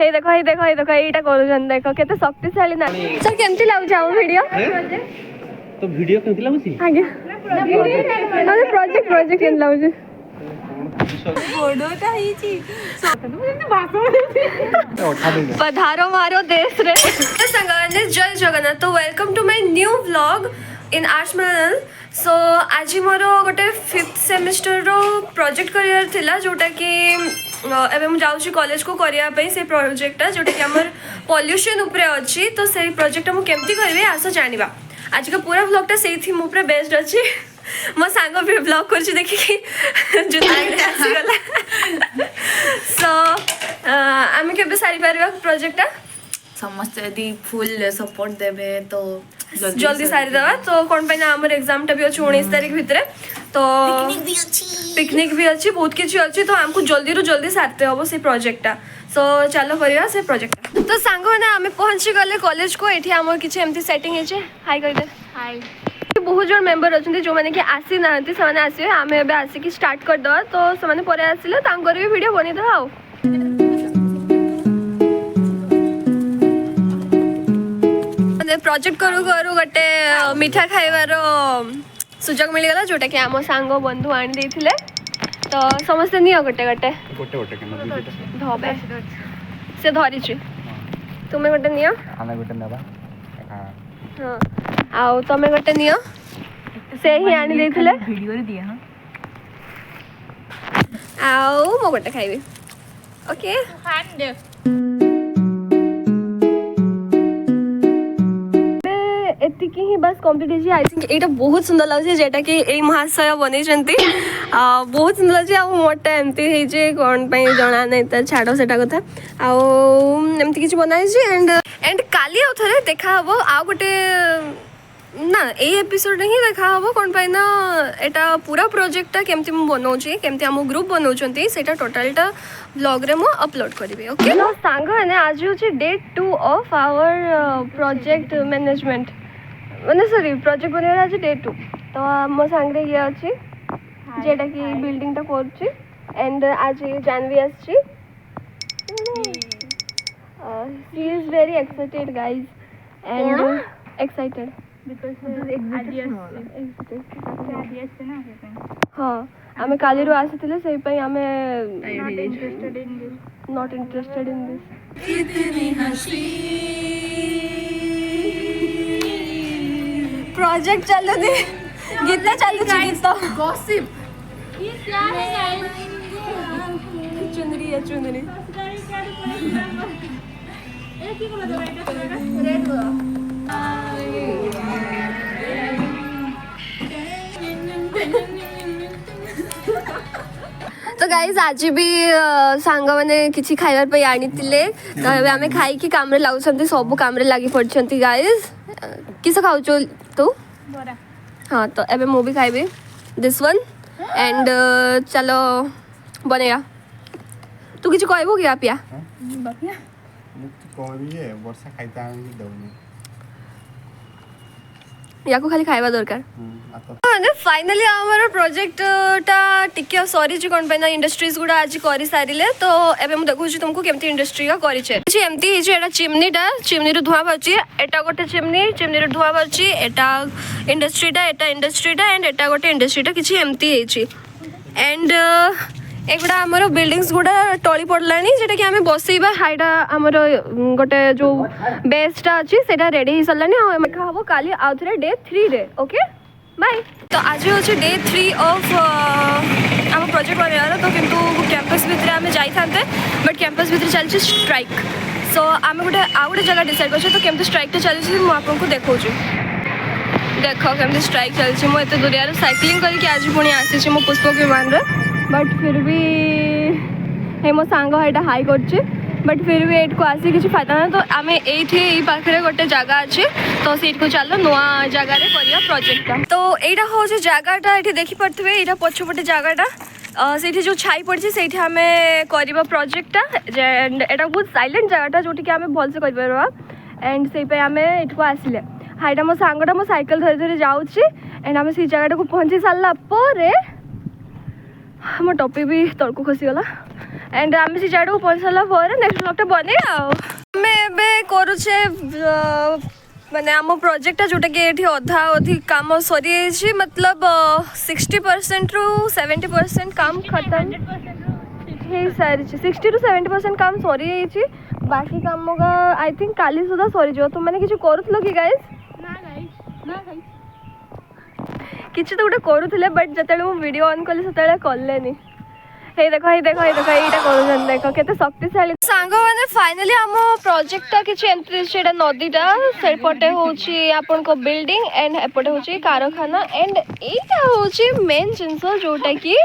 हे देखो हे देखो हे देखो एटा करूछन देखो केते शक्तिशाली ना सर केमती लागु हम वीडियो तो वीडियो केमती लागुची आगे अरे प्रोजेक्ट केन लागु बोडोटा हिची पधारो मारो देश रे संगाने जय जगन्नाथ तो welcome to my new vlog in arts मैनल सो आज मोर गोटे 5th सेमेस्टर रो प्रोजेक्ट करियर थिला जोटा कि एबे मु जाउची कॉलेज को करिया पई से प्रोजेक्टटा जोटा कि हमर पॉल्यूशन ऊपर अछि तो से प्रोजेक्टटा मु केमती करबे आसो जानिबा आज का पूरा व्लॉगटा से थीम ऊपर बेस्ड अछि मो सांग भी ब्लॉग करछि देखि कि जो आइडे आसी गला सो आमे केबे सारी परबा प्रोजेक्टटा समस्त यदि फुल सपोर्ट देबे तो जल्दी सारी दवा तो कौन पे ना हमर एग्जाम टा भी अछि 19 तारिख भितरे तो पिकनिक भी अछि बहुत किछि अछि तो हमको जल्दी रो जल्दी सारते हबो से प्रोजेक्टटा सो चलो करिया से प्रोजेक्ट तो सांग माने हमें पहुंची गले कॉलेज को एठी हमर किछि एमती सेटिंग हेचे हाय कर दे हाय बहुत जन मेंबर अछंती जो माने कि आसी नांती से माने आसी हमें एबे आसी कि स्टार्ट कर दवा तो से माने परे आसीले तांकर भी वीडियो बनी दवा आओ प्रोजेक्ट करू करू गोटे मीठा खाइबार सुजोग मिल गला जोटा कि आम सांग बंधु आनी देथिले तो समस्त नियो गोटे गोटे गोटे गोटे केना धबे से धरी छी तुमे गोटे नियो खाना गोटे नेबा हां आउ तमे गोटे नियो से ही आनी देथिले वीडियो रे दिया हां आउ मो गोटे खाइबे ओके खान दे एतिकी ही बस कंप्लीट है आई थिंक एटा बहुत सुंदर लागे जेटा कि ए महाशय बनै छंती बहुत सुंदर लागे आ मोटा एमती हे जे कोन पई जणा नै त छाडो सेटा कथा आ एमती किछ बनाइ छी एंड काली आ थरे देखा हबो आ गोटे ना ए एपिसोड ही देखा हबो कोन पई ना एटा पूरा प्रोजेक्टटा केमती हम बनौ छी केमती हम ग्रुप बनौ छंती सेटा टोटलटा व्लॉग रे मो अपलोड करबे ओके नो सांग ने आज होची day 2 of our project management माने सॉरी प्रोजेक्ट बनेर आज डे 2 तो मो सांगरे ये अछि जेटा कि बिल्डिंग टा करछि एंड आज जानवी आछि she is very excited guys and excited because हां आमे काली रो आसीथिले सेहि पई आमे नॉट इंटरेस्टेड इन दिस इतनी हंसी प्रोजेक्ट चालू दे गीत चालू छी गीत गॉसिप ये क्या है गाइस चुनरी है चुनरी ये की बोला था रेड बोला तो गाइज आज भी सांग मैंने किसी खाइबार पे आनी तिले तो हमें खाई कि काम रे लागुछंती सब काम रे लागी पड़छंती गाइज किस खाउचो तू बोरा हाँ तो एबे मु भी खाइबे दिस वन एंड चलो बनेगा तू किछ कहबो कि आपिया बकिया कहबी जे वर्षा खाइता आनी दउनी याको खाली खाइबा दरकार माने फाइनली हमर प्रोजेक्ट टा टिके सॉरी जे कोन पैना इंडस्ट्रीज गुडा आज करि सारिले तो एबे हम देखु छी तुमको केमती इंडस्ट्री का करि छे जे एमती हे जे एटा चिमनी रो धुआ बाची एटा गोटे चिमनी रो धुआ बाची एटा इंडस्ट्री टा एंड एटा गोटे इंडस्ट्री टा किछि एमती हे छी एंड एगुड़ा आमर बिल्डिंग्स गुड़ा टली पड़लानी जेटा कि आमे बसैबा हाइडा आमर गोटे जो बेसटा अछि सेटा रेडी हो सरलानी आ देखा हबो काली आ थरे डे 3 रे ओके बाय तो आज होछि डे 3 ऑफ आम प्रोजेक्ट बनेला तो किंतु कैंपस भितरे आमे जाई थानते बट कैंपस भितरे चलछि स्ट्राइक सो आमे गोटे आ गोटे जगह डिसाइड करछि तो केमते स्ट्राइक टा चलछि मु आपनको देखौछि देखो केमते स्ट्राइक चलछि मु एते दुरिया साइक्लिंग करके आज पुणी आसी छी मु पुष्पक विमान रे बट फिर भी हे मो सांग एटा हाई करछि बट फिर भी एट को आसी किछि फायदा ना तो आमे एठी ई पाखरे गोटे जगह अछि तो सीट को चलो नवा जगह रे करिया प्रोजेक्ट तो एटा हो जे जगहटा एठी देखि पड़थबे एटा पछपटे जगहटा सेठी जो छाई पड़छि सेठी हमें करिबा प्रोजेक्टटा एंड एटा बहुत साइलेंट जगहटा जोठी कि हमें भल से करि परबा एंड सेहि पे हमें एठ को आसिले हाइटा मो सांगटा मो साइकिल धरि धरि जाउछि एंड हमें सी जगहटा को पहुंची सारला परे हम टॉपिक भी तळको खसी गला एंड आम से जाड़ू पहुँच सारा पर नेक्स्ट ब्लॉग बने आमे करुचे माने आम प्रोजेक्ट जोटा कि ये अधा अधि काम सरी मतलब 60% रु 70% काम खत्म हो सारी 60 to 70% काम सरी बाकी काम का आई थिंक काली सुधा सरी जो तुम मैंने किसी करूल कि गाइस किसी तो गोटे करूले बट जो वीडियो ऑन कली से कले हे देखो हे देखो हे देखो यहाँ कर देख केते शक्तिशाली सांग मैंने फाइनली आम प्रोजेक्ट किसी एंट्री से नदीटा सेपटे होची आपन को बिल्डिंग एंड एपटे होची कारखाना एंड एटा होची मेन जिनस जोटा कि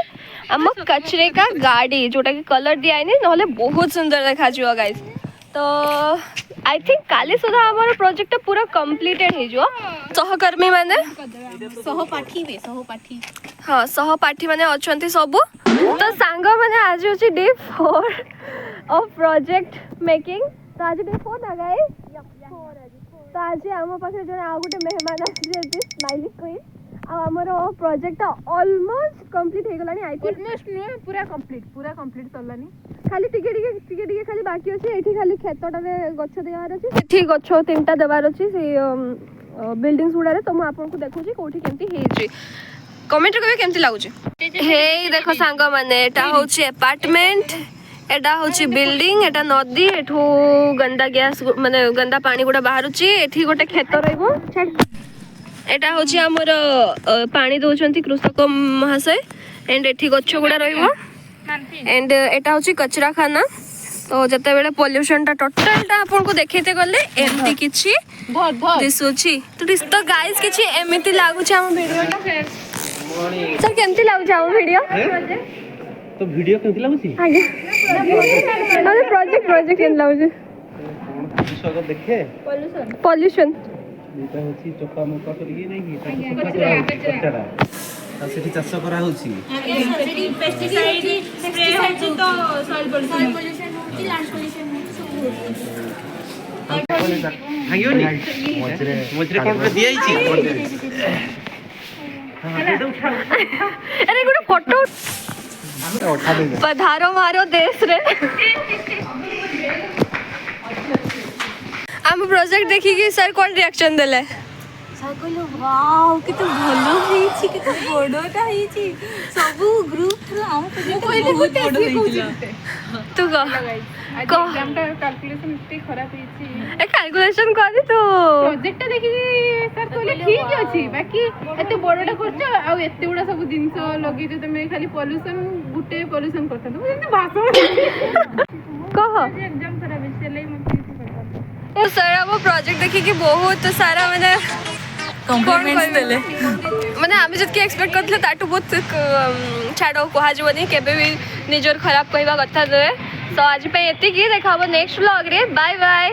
आम कचरे का गाड़ी जोटा कि कलर दिया ना बहुत सुंदर देखा जो गाइस तो आई थिंक काली सुधा आम प्रोजेक्ट पूरा कंप्लीटेड हो सहकर्मी माने सहपाठी हाँ सहपाठी माने अच्छा सब तो सांग मैंने आज हूँ डे 4 ऑफ प्रोजेक्ट मेकिंग तो आज डे 4 ना गाइस तो आज आम पाखे जो आ गोटे मेहमान आसी स्माइली क्वीन आमर प्रोजेक्ट ऑलमोस्ट कंप्लीट हो गलानी आई थिंक ऑलमोस्ट नुहे पूरा कंप्लीट सरलानी खाली टिके खाली बाकी अच्छे ये खाली खेतटे गछ देवार अच्छे गछ 3टा देवार अच्छे से बिल्डिंग्स गुड़ारे तो मुझे आपको देखुची कौटी केमती कमेंट करिए केमती लागुची हे देखो सांग माने एटा होची अपार्टमेंट एटा होची बिल्डिंग एटा नदी एठू गंदा गैस माने गंदा पानी गुडा बाहरुची एठी गोटे खेत रहइबो एटा होची हमर पानी दोचंती कृषक महाशय एंड एठी गछ गुडा रहइबो एंड एटा होची कचरा खाना तो जते बेले पोल्यूशन टा टोटल टा आपन को देखैते गले एमती किछि दिसुची तो गाइस किछि एमिति लागुची हम वीडियो टा सर केमती लागुची हम वीडियो तो वीडियो केमती लागुची आगे नले प्रोजेक्ट केन लागुची सब देखे पोल्यूशन एटा होची चोका मोका करी नै की कचरा आ सेठी चाष करा होची पेस्टिसाइड स्प्रे होची तो सॉइल पोल्यूशन होची लैंड पोल्यूशन भागियो नि मजरे कोन पे दिया छी अरे गोटे फोटो पधारो मारो देश रे हम प्रोजेक्ट देखिए सर कौन रिएक्शन देले कहलो वाओ केते भलो हेछि केते बडटा हेछि सब ग्रुप रो हम कहले बहुत बड हेछि तू एग्जाम टा कैलकुलेशन इतनी खराब हेछि ए कैलकुलेशन कर तो प्रोजेक्ट देखि सर कहले ठीक अछि बाकी एते बडटा करछ आ एते उडा सब जिंस लगी जे तमे खाली पोल्यूशन गुटे पोल्यूशन करत तो एते भाषण कह एग्जाम खराब हेछि ले मत तो सर अब प्रोजेक्ट देखि कि बहुत सारा मैंने कॉम्प्लीमेंट्स देले माने आमे जतके एक्सपेक्ट करथले ताटू बहुत छाड़ो कहा जबनी केबे भी निजर खराब कहबा कथा दे तो आज पे एति की देखाबो नेक्स्ट व्लॉग रे बाय बाय।